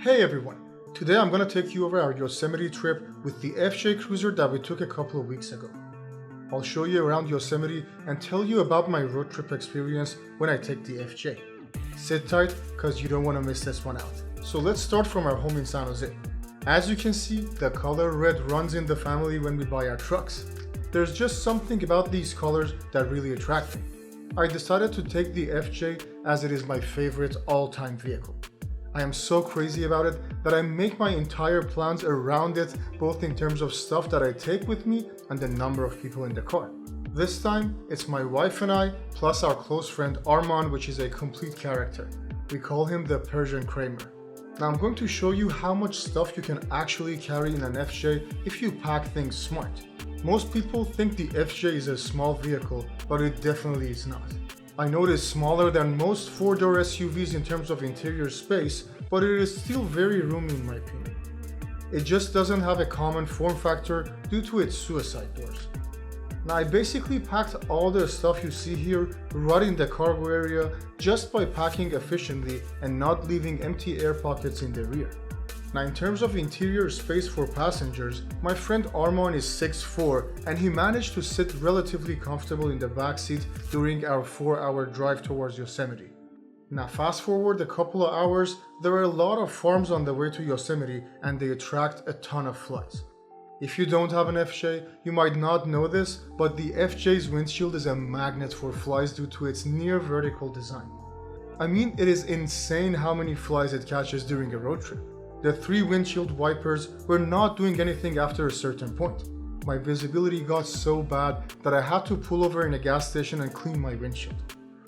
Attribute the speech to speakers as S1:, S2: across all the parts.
S1: Hey everyone! Today I'm going to take you over our Yosemite trip with the FJ Cruiser that we took a couple of weeks ago. I'll show you around Yosemite and tell you about my road trip experience when I take the FJ. Sit tight cause you don't want to miss this one out. So let's start from our home in San Jose. As you can see, the color red runs in the family when we buy our trucks. There's just something about these colors that really attract me. I decided to take the FJ as it is my favorite all-time vehicle. I am so crazy about it that I make my entire plans around it, both in terms of stuff that I take with me and the number of people in the car. This time, it's my wife and I, plus our close friend Arman, which is a complete character. We call him the Persian Kramer. Now I'm going to show you how much stuff you can actually carry in an FJ if you pack things smart. Most people think the FJ is a small vehicle, but it definitely is not. I know it is smaller than most 4-door SUVs in terms of interior space, but it is still very roomy in my opinion. It just doesn't have a common form factor due to its suicide doors. Now I basically packed all the stuff you see here right in the cargo area just by packing efficiently and not leaving empty air pockets in the rear. Now in terms of interior space for passengers, my friend Arman is 6'4" and he managed to sit relatively comfortable in the back seat during our 4-hour drive towards Yosemite. Now fast forward a couple of hours, there are a lot of farms on the way to Yosemite and they attract a ton of flies. If you don't have an FJ, you might not know this, but the FJ's windshield is a magnet for flies due to its near vertical design. I mean, it is insane how many flies it catches during a road trip. The 3 windshield wipers were not doing anything after a certain point. My visibility got so bad that I had to pull over in a gas station and clean my windshield.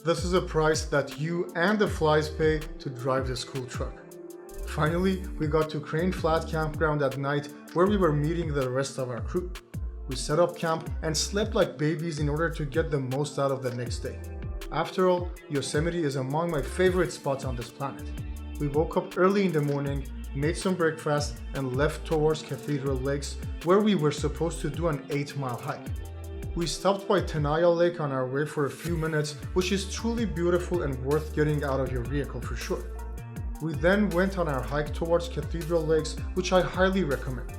S1: This is a price that you and the flies pay to drive this cool truck. Finally, we got to Crane Flat Campground at night where we were meeting the rest of our crew. We set up camp and slept like babies in order to get the most out of the next day. After all, Yosemite is among my favorite spots on this planet. We woke up early in the morning, made some breakfast, and left towards Cathedral Lakes where we were supposed to do an 8-mile hike. We stopped by Tenaya Lake on our way for a few minutes, which is truly beautiful and worth getting out of your vehicle for sure. We then went on our hike towards Cathedral Lakes, which I highly recommend.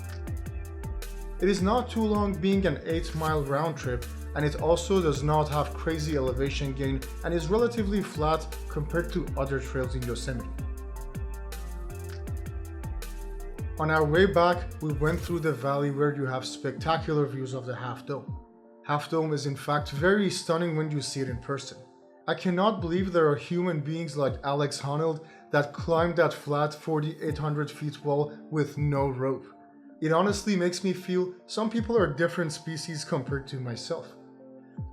S1: It is not too long being an 8-mile round trip, and it also does not have crazy elevation gain and is relatively flat compared to other trails in Yosemite. On our way back, we went through the valley where you have spectacular views of the Half Dome. Half Dome is in fact very stunning when you see it in person. I cannot believe there are human beings like Alex Honnold that climbed that flat 4,800 feet wall with no rope. It honestly makes me feel some people are different species compared to myself.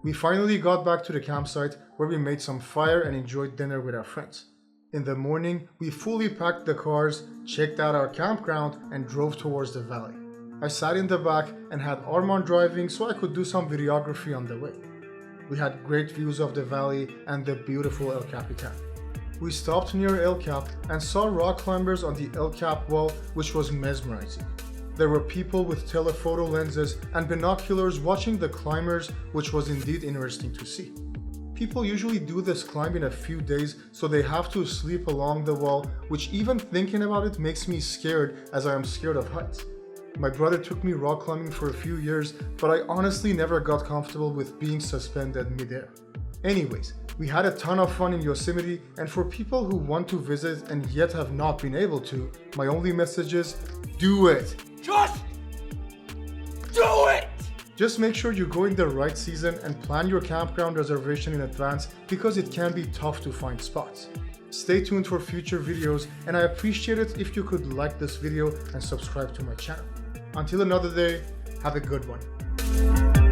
S1: We finally got back to the campsite where we made some fire and enjoyed dinner with our friends. In the morning, we fully packed the cars, checked out our campground, and drove towards the valley. I sat in the back and had Arman driving so I could do some videography on the way. We had great views of the valley and the beautiful El Capitan. We stopped near El Cap and saw rock climbers on the El Cap wall, which was mesmerizing. There were people with telephoto lenses and binoculars watching the climbers, which was indeed interesting to see. People usually do this climb in a few days, so they have to sleep along the wall, which even thinking about it makes me scared as I am scared of heights. My brother took me rock climbing for a few years, but I honestly never got comfortable with being suspended midair. Anyways, we had a ton of fun in Yosemite, and for people who want to visit and yet have not been able to, my only message is, do it!
S2: Just do it!
S1: Just make sure you go in the right season and plan your campground reservation in advance because it can be tough to find spots. Stay tuned for future videos, and I appreciate it if you could like this video and subscribe to my channel. Until another day, have a good one.